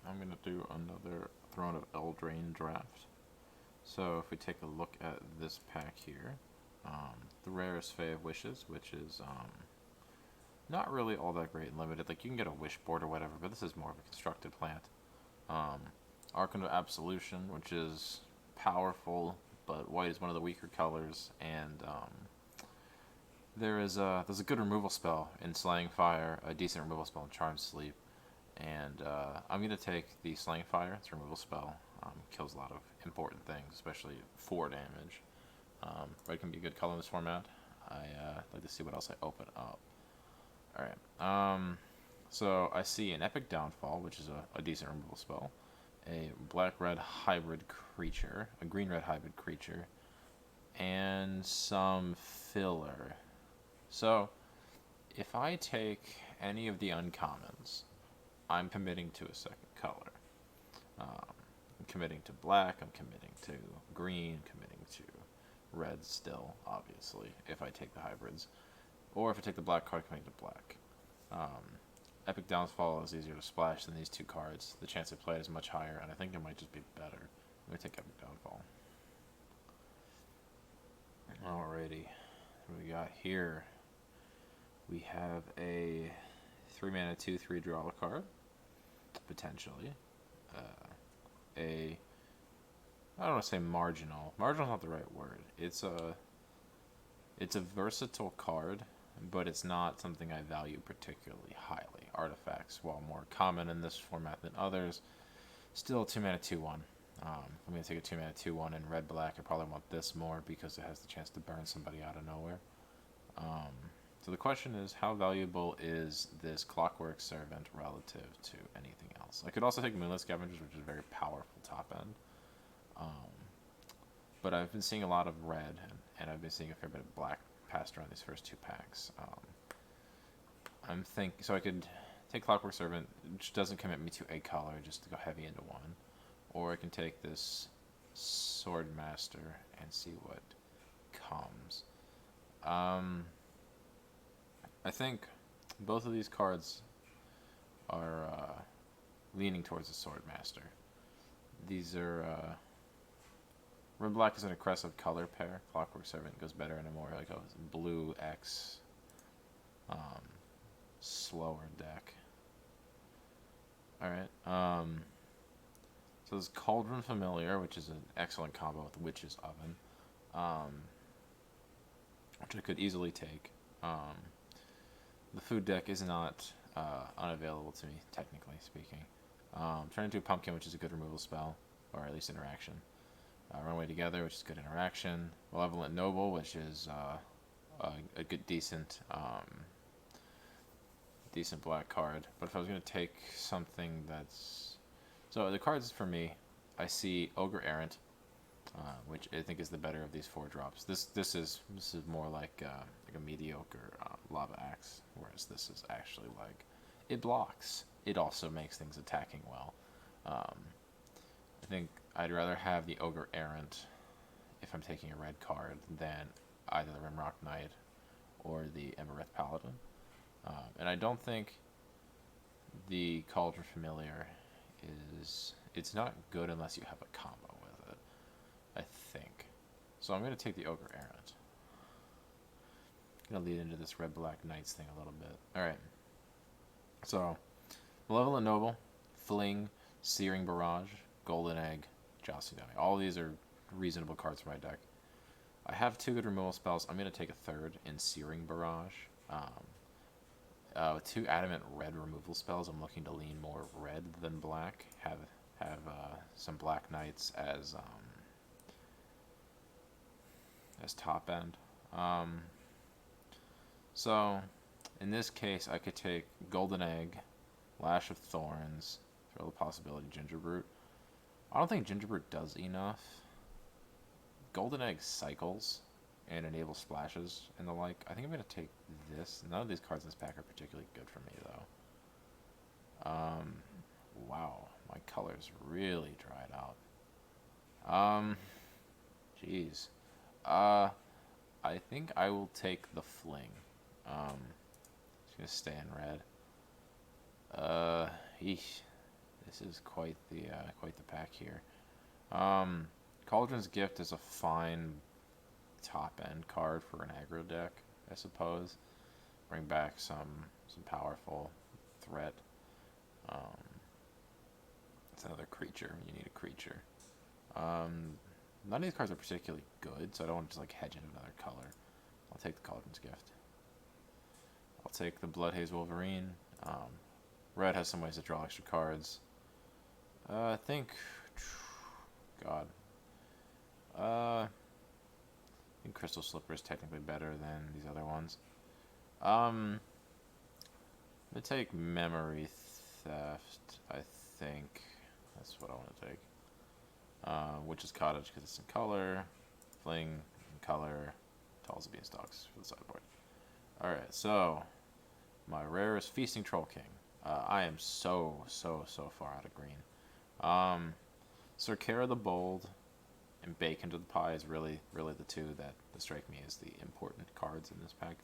I'm going to do another Throne of Eldraine draft. So if we take a look at this pack here, the rarest Fae of Wishes, which is not really all that great and limited. Like, you can get a wish board or whatever, but this is more of a constructed plant. Um, Archon of Absolution, which is powerful, but white is one of the weaker colors, and there's a good removal spell in Slaying Fire, a decent removal spell in Charmed Sleep, and I'm going to take the Slaying Fire. It's a removal spell. Kills a lot of important things, especially 4 damage. Red can be a good color in this format. I'd like to see what else I open up. Alright, so I see an Epic Downfall, which is a decent removal spell, a black-red hybrid creature, a green-red hybrid creature, and some filler. So, if I take any of the uncommons, I'm committing to a second color. I'm committing to black, I'm committing to green, committing to red still, obviously, if I take the hybrids. Or if I take the black card, committing to black. Epic Downfall is easier to splash than these 2 cards. The chance of play is much higher, and I think it might just be better. I'm going to take Epic Downfall. Alrighty. What we got here? We have a 3 mana 2/3 draw a card. Potentially. I don't want to say marginal. Marginal is not the right word. It's a versatile card, but it's not something I value particularly highly. Artifacts, while more common in this format than others, still 2 mana 2/1. I'm going to take a 2 mana 2/1 in red black. I probably want this more because it has the chance to burn somebody out of nowhere. So the question is, how valuable is this Clockwork Servant relative to anything else? I could also take Moonlit Scavengers, which is a very powerful top end. But I've been seeing a lot of red, and I've been seeing a fair bit of black passed around these first 2 packs. So I could take Clockwork Servant, which doesn't commit me to a color, just to go heavy into one. Or I can take this Sword Master and see what comes. I think both of these cards are leaning towards the Sword Master. These are red black is an aggressive color pair. Clockwork Servant goes better in a more like a blue X slower deck. Alright. So there's Cauldron Familiar, which is an excellent combo with Witch's Oven. Which I could easily take. The food deck is not unavailable to me, technically speaking. Turn into a Pumpkin, which is a good removal spell, or at least interaction. Runaway Together, which is good interaction. Malevolent Noble, which is a good, decent black card. But if I was going to take something that's... So the cards for me, I see Ogre Errant, which I think is the better of these 4 drops. This is more like a mediocre Lava Axe, whereas this is actually like, it blocks. It also makes things attacking well. I think I'd rather have the Ogre Errant if I'm taking a red card than either the Rimrock Knight or the Embereth Paladin. And I don't think the Cauldron Familiar is... It's not good unless you have a combo with it, I think. So I'm going to take the Ogre Errant. I'm going to lead into this Red-Black Knights thing a little bit. Alright. So, Malevolent Noble, Fling, Searing Barrage, Golden Egg, Jousting Dummy. All these are reasonable cards for my deck. I have 2 good removal spells. I'm going to take a 3rd in Searing Barrage. With 2 Adamant Red removal spells, I'm looking to lean more red than black. Have some Black Knights as top end. So, in this case, I could take Golden Egg, Lash of Thorns, throw the possibility Gingerbrute. I don't think Gingerbrute does enough. Golden Egg cycles and enables splashes and the like. I think I'm going to take this. None of these cards in this pack are particularly good for me, though. Wow, my colors really dried out. Jeez. I think I will take the Fling. Just gonna stay in red. Eesh. This is quite the pack here. Um, Cauldron's Gift is a fine top end card for an aggro deck, I suppose. Bring back some powerful threat. Um, it's another creature. You need a creature. None of these cards are particularly good, so I don't want to just like hedge into another color. I'll take the Cauldron's Gift. I'll take the Bloodhaze Wolverine. Red has some ways to draw extra cards. I think, God, I think Crystal Slipper is technically better than these other ones. I'm gonna take Memory Theft. I think that's what I want to take. Witch's Cottage because it's in color. Fling in color. Talls of Beanstalks for the sideboard. Alright, so my rare is Feasting Troll King. I am so far out of green. Circara the Bold and Bacon to the Pie is really the two that strike me as the important cards in this pack.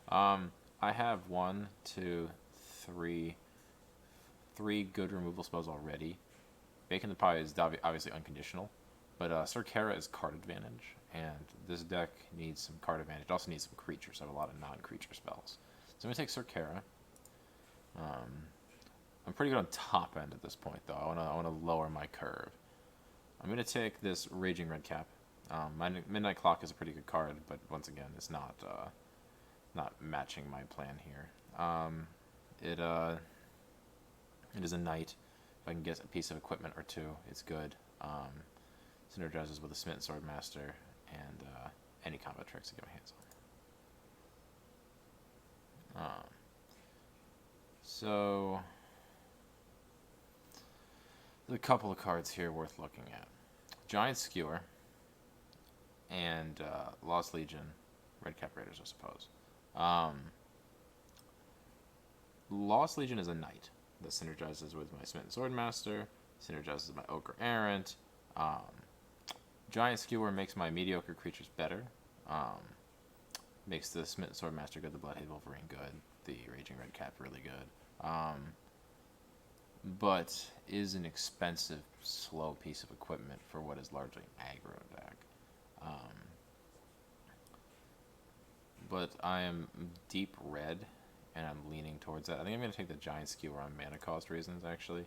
I have three good removal spells already. Bacon the Pie is obviously unconditional, but Circara is card advantage, and this deck needs some card advantage. It also needs some creatures. I have a lot of non-creature spells. So I'm going to take Circara. I'm pretty good on top end at this point, though. I want to lower my curve. I'm going to take this Raging Redcap. My Midnight Clock is a pretty good card, but once again, it's not matching my plan here. It is a knight. If I can get a piece of equipment or two, it's good. Synergizes with a Smitten Swordmaster and any combat tricks to get my hands on. So there's a couple of cards here worth looking at. Giant Skewer and Lost Legion, Redcap Raiders, I suppose. Lost Legion is a knight that synergizes with my Smitten Swordmaster, synergizes with my Ogre Errant. Giant Skewer makes my mediocre creatures better. Makes the Smitten Swordmaster good, the Bloodhaze Wolverine good, the Raging Redcap really good. But is an expensive, slow piece of equipment for what is largely an aggro deck. But I am deep red, and I'm leaning towards that. I think I'm going to take the Giant Skewer on mana cost reasons, actually.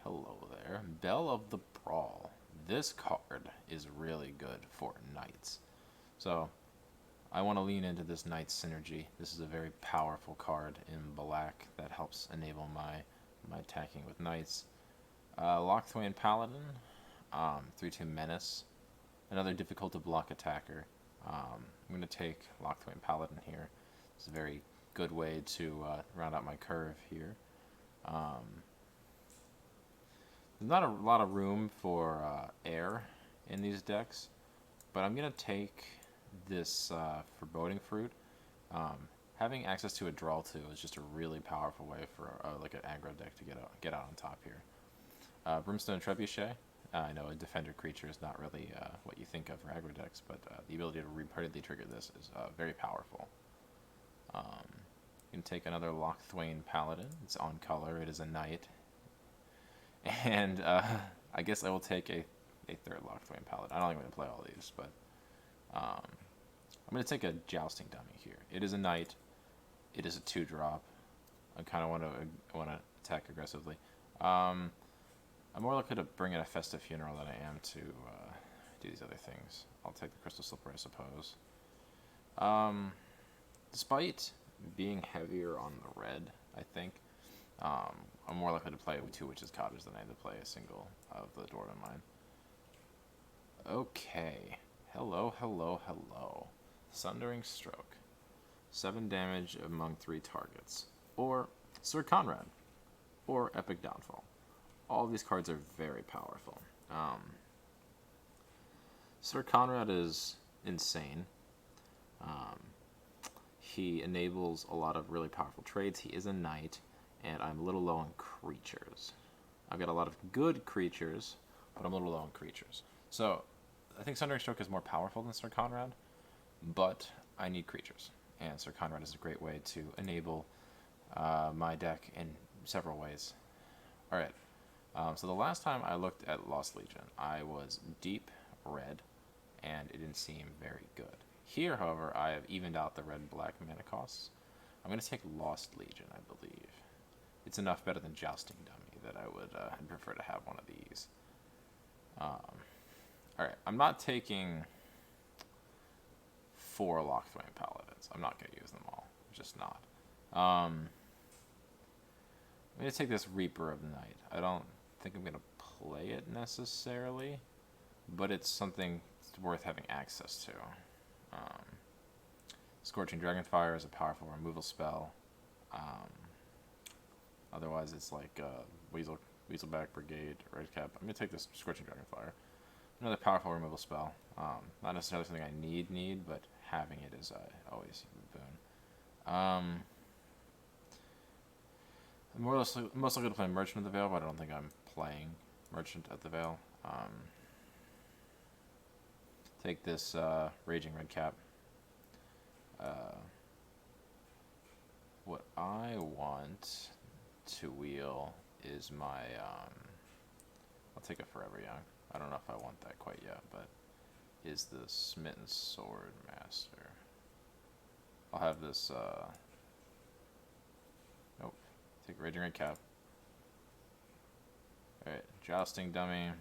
Hello there. Belle of the Brawl. This card is really good for knights. So, I want to lean into this knight synergy. This is a very powerful card in black that helps enable my attacking with knights. Lockthwain Paladin, 3/2 Menace, another difficult to block attacker. I'm going to take Lockthwain Paladin here. It's a very good way to round out my curve here. There's not a lot of room for air in these decks, but I'm going to take this Foreboding Fruit. Having access to a draw 2 is just a really powerful way for like an aggro deck to get out on top here. Brimstone Trebuchet. I know a defender creature is not really what you think of for aggro decks, but the ability to repeatedly trigger this is very powerful. You can take another Lockthwain Paladin. It's on color. It is a knight. And I guess I will take a third Lockthwain Paladin. I don't think I'm going to play all these, but I'm going to take a Jousting Dummy here. It is a knight. It is a 2-drop. I kind of want to attack aggressively. I'm more likely to bring in a Festive Funeral than I am to do these other things. I'll take the Crystal Slipper, I suppose. Despite being heavier on the red, I think, I'm more likely to play with 2 Witch's Cottage than I am to play a single of the Dwarven Mine. Okay. Hello. Sundering Stroke. 7 damage among 3 targets. Or Sir Conrad. Or Epic Downfall. All of these cards are very powerful. Sir Conrad is insane. He enables a lot of really powerful trades. He is a knight, and I'm a little low on creatures. I've got a lot of good creatures, but I'm a little low on creatures. So, I think Sundering Stroke is more powerful than Sir Conrad, but I need creatures. And Sir Conrad is a great way to enable my deck and several ways. All right. So the last time I looked at Lost Legion, I was deep red, and it didn't seem very good. Here, however, I have evened out the red and black mana costs. I'm going to take Lost Legion, I believe. It's enough better than Jousting Dummy that I would prefer to have one of these. Alright, I'm not taking 4 Lockthwain Paladins. I'm not going to use them all. Just not. I'm going to take this Reaper of the Night. I don't think I'm going to play it necessarily, but it's something worth having access to. Scorching Dragonfire is a powerful removal spell. Otherwise, it's like Weaselback Brigade, Redcap. I'm going to take this Scorching Dragonfire. Another powerful removal spell. Not necessarily something I need, but having it is always a boon. I'm most likely to play Merchant of the Veil, but I don't think I'm playing Merchant at the Veil. Take this Raging Redcap. What I want to wheel is my, I'll take a Forever Young. I don't know if I want that quite yet, but is the Smitten Sword Master. I'll have this, nope, take Raging Redcap. Alright, Jousting Dummy.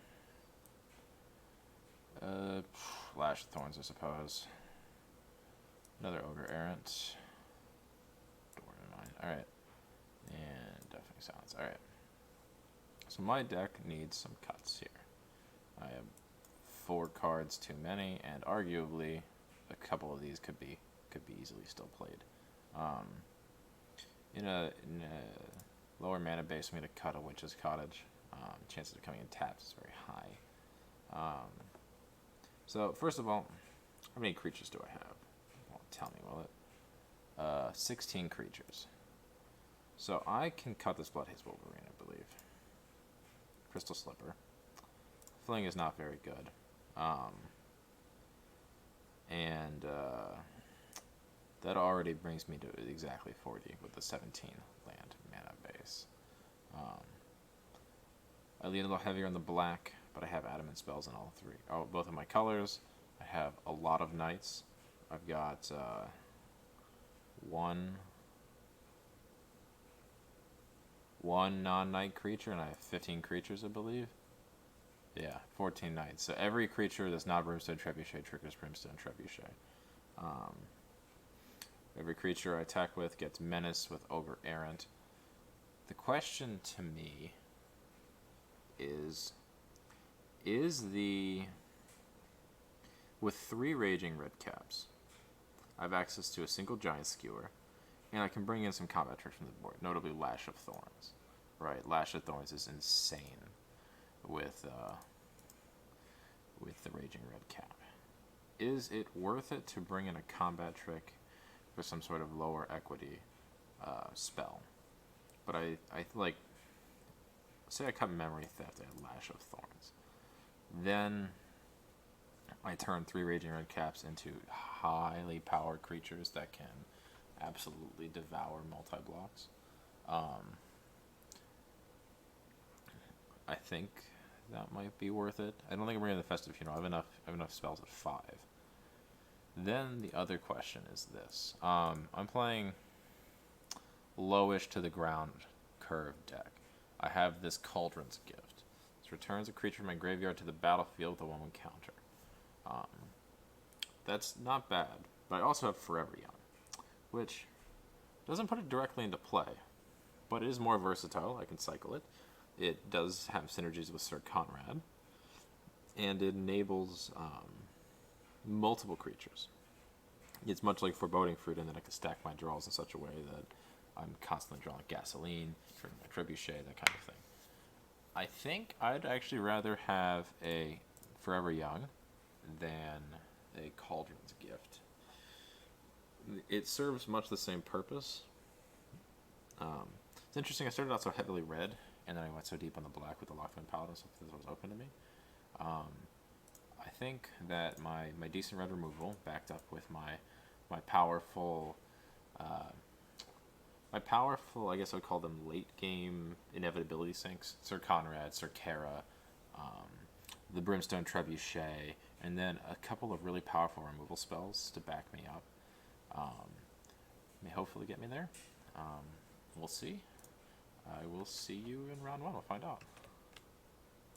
Lash of Thorns, I suppose. Another Ogre Errant. Alright. And Deafening Silence. Alright. So my deck needs some cuts here. I have 4 cards too many, and arguably a couple of these could be easily still played. In a lower mana base, I'm going to cut a Witch's Cottage. Chances of coming in tapped is very high. So first of all, how many creatures do I have? Well, tell me, will it? 16 creatures. So I can cut this Bloodhaze Wolverine, I believe. Crystal Slipper. Fling is not very good. That already brings me to exactly 40 with the 17 land mana base. I lean a little heavier on the black, but I have adamant spells in all 3. Oh, both of my colors. I have a lot of knights. I've got one non-knight creature, and I have 15 creatures, I believe. Yeah, 14 knights. So every creature that's not Brimstone Trebuchet triggers Brimstone Trebuchet. Every creature I attack with gets Menace with Ogre Errant. The question to me is with 3 Raging Redcaps, I have access to a single Giant Skewer, and I can bring in some combat tricks from the board, notably Lash of Thorns. Right, Lash of Thorns is insane with the Raging Redcap. Is it worth it to bring in a combat trick for some sort of lower equity spell? But I like, say I cut Memory Theft and Lash of Thorns. Then I turn 3 Raging Redcaps into highly powered creatures that can absolutely devour multi-blocks. I think that might be worth it. I don't think I'm bringing the Festive Funeral. I have enough spells at 5. Then the other question is this. I'm playing lowish to the ground curved deck. I have this Cauldron's Gift. This returns a creature from my graveyard to the battlefield with a 1/1 counter. That's not bad, but I also have Forever Young, which doesn't put it directly into play, but it is more versatile. I can cycle it. It does have synergies with Sir Conrad, and it enables multiple creatures. It's much like Foreboding Fruit in that I can stack my draws in such a way that I'm constantly drawing gasoline, triggering my Trebuchet, that kind of thing. I think I'd actually rather have a Forever Young than a Cauldron's Gift. It serves much the same purpose. It's interesting, I started out so heavily red, and then I went so deep on the black with the Lockthwain Paladin, so this was open to me. I think that my decent red removal, backed up with my powerful, I guess I would call them late game Inevitability Sinks, Sir Conrad, Sir Kara, the Brimstone Trebuchet, and then a couple of really powerful removal spells to back me up. May hopefully get me there. We'll see. I will see you in round one. We'll find out.